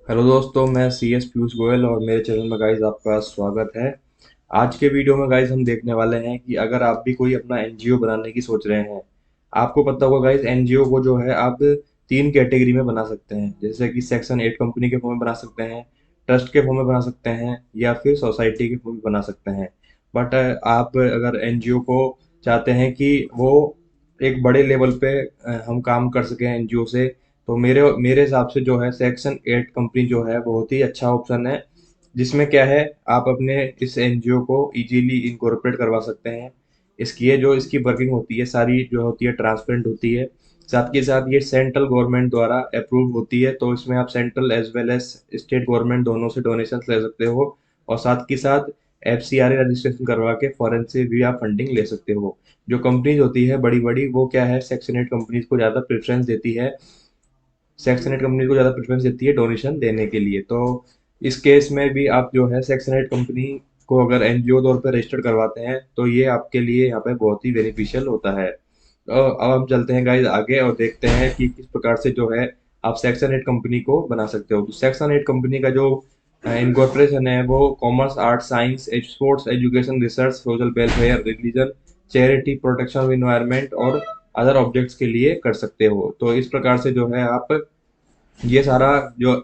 Hello दोस्तों, मैं C S Piyush Goyal और मेरे चैनल में गाइज आपका स्वागत है। आज के वीडियो में गाइज हम देखने वाले हैं कि अगर आप भी कोई अपना एनजीओ बनाने की सोच रहे हैं। आपको पता होगा गाइज, एनजीओ को जो है आप तीन कैटेगरी में बना सकते हैं, जैसे कि सेक्शन 8 कंपनी के फॉर्म में बना सकते हैं, ट्रस्ट के फॉर्म में बना सकते हैं, या फिर सोसाइटी के फॉर्म में बना सकते हैं। बट आप अगर एनजीओ को चाहते हैं कि वो एक बड़े लेवल पे हम काम कर सकें एनजीओ से, तो मेरे मेरे हिसाब से जो है सेक्शन 8 कंपनी जो है बहुत ही अच्छा ऑप्शन है। जिसमें क्या है, आप अपने इस एनजीओ को इजीली इनकॉर्पोरेट करवा सकते हैं। इसकी वर्किंग होती है सारी जो होती है ट्रांसपेरेंट होती है। साथ के साथ ये सेंट्रल गवर्नमेंट द्वारा अप्रूव होती है, तो इसमें आप central as well as state government दोनों से डोनेशन ले सकते हो। और साथ के साथ एफसीआरए रजिस्ट्रेशन करवा के फॉरेन से भी आप फंडिंग ले सकते हो। जो कंपनीज होती है बड़ी बड़ी, वो क्या है, सेक्शन 8 कंपनीज को ज़्यादा प्रेफरेंस देती है। सेक्शन 8 कंपनी को ज़्यादा प्रेफरेंस देती है डोनेशन देने के लिए। तो इस केस में भी आप जो है सेक्शन 8 कंपनी को अगर एनजीओ तौर पर रजिस्टर्ड करवाते हैं, तो ये आपके लिए यहाँ पे बहुत ही बेनिफिशियल होता है। तो अब हम चलते हैं गाइज आगे और देखते हैं कि किस प्रकार से जो है आप सेक्शन 8 कंपनी को बना सकते हो। तो सेक्शन 8 कंपनी का जो इनकॉर्पोरेशन है वो commerce, art, science, sports, education, research, social welfare, religion, charity, protection of environment और अदर ऑब्जेक्ट्स के लिए कर सकते हो। तो इस प्रकार से जो है आप ये सारा जो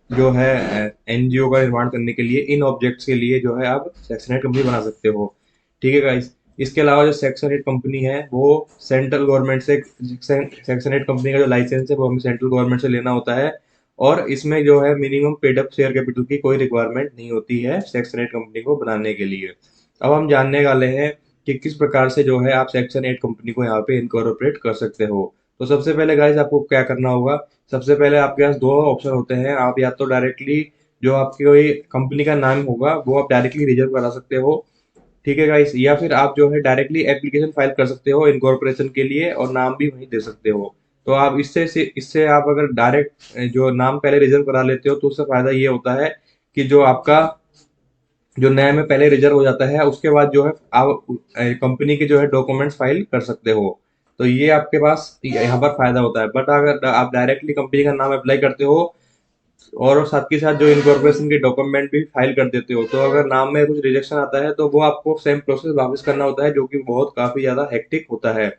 जो है एनजीओ का निर्माण करने के लिए, इन ऑब्जेक्ट्स के लिए जो है आप सेक्शन 8 कंपनी बना सकते हो। ठीक है गाइस। इसके अलावा जो सेक्शन 8 कंपनी है वो सेंट्रल गवर्नमेंट से, सेक्शन 8 कंपनी का जो लाइसेंस है वो हमें सेंट्रल गवर्नमेंट से लेना होता है। और इसमें जो है minimum paid up share capital की कोई रिक्वायरमेंट नहीं होती है सेक्शन 8 कंपनी को बनाने के लिए। अब हम जानने वाले हैं कि किस प्रकार से जो है आप सेक्शन 8 कंपनी को यहाँ पे इनकॉर्पोरेट कर सकते हो। तो सबसे पहले गाइस आपको क्या करना होगा, सबसे पहले आपके पास दो ऑप्शन होते हैं। आप या तो डायरेक्टली जो आपकी कोई कंपनी का नाम होगा वो आप डायरेक्टली रिजर्व करा सकते हो। ठीक है गाइस, या फिर आप जो है डायरेक्टली एप्लीकेशन फाइल कर सकते हो इनकॉर्पोरेशन के लिए और नाम भी वहीं दे सकते हो। तो आप इससे आप अगर डायरेक्ट जो नाम पहले रिजर्व करा लेते हो, तो उससे फायदा ये होता है कि जो आपका जो नया में पहले रिजर्व हो जाता है, उसके बाद जो है आप कंपनी के जो है डॉक्यूमेंट्स फाइल कर सकते हो। तो ये आपके पास यहाँ पर फायदा होता है। बट अगर आप डायरेक्टली कंपनी का नाम अप्लाई करते हो और साथ के साथ जो इनकॉर्पोरेशन के डॉक्यूमेंट भी फाइल कर देते हो, तो अगर नाम में कुछ रिजेक्शन आता है तो वो आपको सेम प्रोसेस वापस करना होता है, जो कि बहुत काफी ज्यादा हेक्टिक होता है।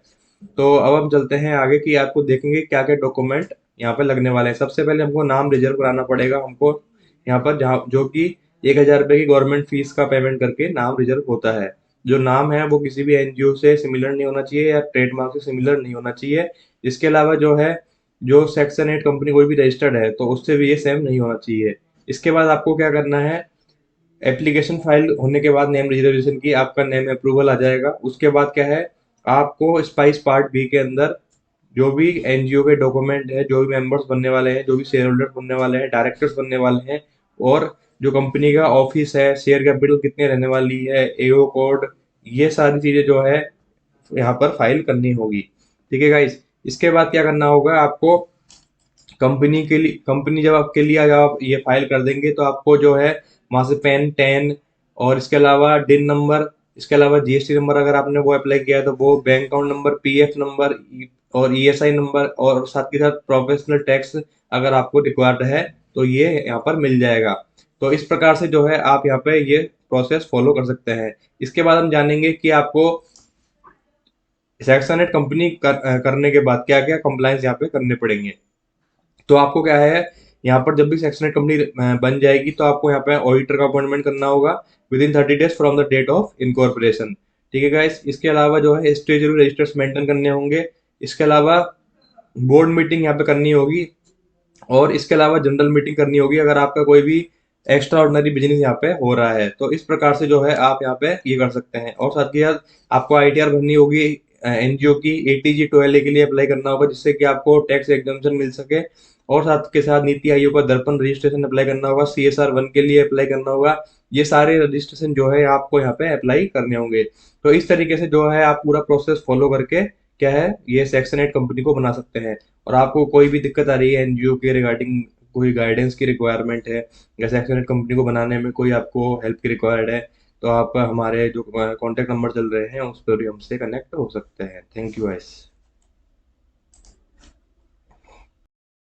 तो अब हम चलते हैं आगे कि आपको देखेंगे क्या क्या डॉक्यूमेंट यहाँ पे लगने वाले हैं। सबसे पहले हमको नाम रिजर्व कराना पड़ेगा हमको यहाँ पर, जहाँ जो कि 1,000 रुपए की गवर्नमेंट फीस का पेमेंट करके नाम रिजर्व होता है। जो नाम है वो किसी भी एनजीओ से सिमिलर नहीं होना चाहिए या ट्रेडमार्क से सिमिलर नहीं होना चाहिए। इसके अलावा जो है, जो सेक्शन 8 कंपनी कोई भी रजिस्टर्ड है तो उससे भी ये सेम नहीं होना चाहिए। इसके बाद आपको क्या करना है, एप्लीकेशन फाइल होने के बाद नेम रिजर्वेशन की आपका नेम अप्रूवल आ जाएगा। उसके बाद क्या है, आपको स्पाइस पार्ट बी के अंदर जो भी एनजीओ के डॉक्यूमेंट है, जो भी मेंबर्स बनने वाले हैं, जो भी शेयर होल्डर बनने वाले हैं, डायरेक्टर्स बनने वाले हैं, और जो कंपनी का ऑफिस है, शेयर कैपिटल कितने रहने वाली है, एओ कोड, ये सारी चीजें जो है यहाँ पर फाइल करनी होगी। ठीक है गाइस। इसके बाद क्या करना होगा आपको, कंपनी के लिए, कंपनी जब आपके लिए जब आप ये फाइल कर देंगे तो आपको जो है वहां से पेन टेन और इसके अलावा डिन नंबर, इसके अलावा जीएसटी नंबर अगर आपने वो अप्लाई किया है तो वो, bank account number, PF number और ईएसआई नंबर, और साथ के साथ प्रोफेशनल टैक्स अगर आपको रिक्वायर्ड है तो ये यहाँ पर मिल जाएगा। तो इस प्रकार से जो है आप यहाँ पे ये प्रोसेस फॉलो कर सकते हैं। इसके बाद हम जानेंगे कि आपको सेक्शन 8 कंपनी करने के बाद क्या क्या कंप्लायंस यहाँ पे करने पड़ेंगे। तो आपको क्या है, यहाँ पर जब भी सेक्शन 8 कंपनी बन जाएगी तो आपको यहाँ पे ऑडिटर का अपॉइंटमेंट करना होगा within 30 days from the date of incorporation. ठीक है गाइस। इसके अलावा जो है स्टेचुटरी रजिस्टर्स मेंटेन करने होंगे। इसके अलावा बोर्ड मीटिंग यहाँ पे करनी होगी, और इसके अलावा जनरल मीटिंग करनी होगी अगर आपका कोई भी एक्स्ट्रा ऑर्डनरी बिजनेस यहाँ पे हो रहा है। तो इस प्रकार से जो है आप यहाँ पे ये कर सकते हैं। और साथ ही साथ आपको आईटीआर भरनी होगी एनजीओ की, एटीजी 2LA के लिए अप्लाई करना होगा जिससे कि आपको टैक्स एग्जम्पशन मिल सके। और साथ के साथ नीति आयोग का दर्पण रजिस्ट्रेशन अप्लाई करना होगा, CSR 1 के लिए अप्लाई करना होगा। ये सारे रजिस्ट्रेशन जो है आपको यहाँ पे अप्लाई करने होंगे। तो इस तरीके से जो है आप पूरा प्रोसेस फॉलो करके क्या है, ये सेक्शन 8 कंपनी को बना सकते हैं। और आपको कोई भी दिक्कत आ रही है एनजीओ के रिगार्डिंग, कोई गाइडेंस की रिक्वायरमेंट है या सेक्शन 8 कंपनी को बनाने में कोई आपको हेल्प की रिक्वायर्ड है, तो आप हमारे जो कॉन्टैक्ट नंबर चल रहे हैं उस पर भी हमसे कनेक्ट हो सकते हैं। Thank you guys.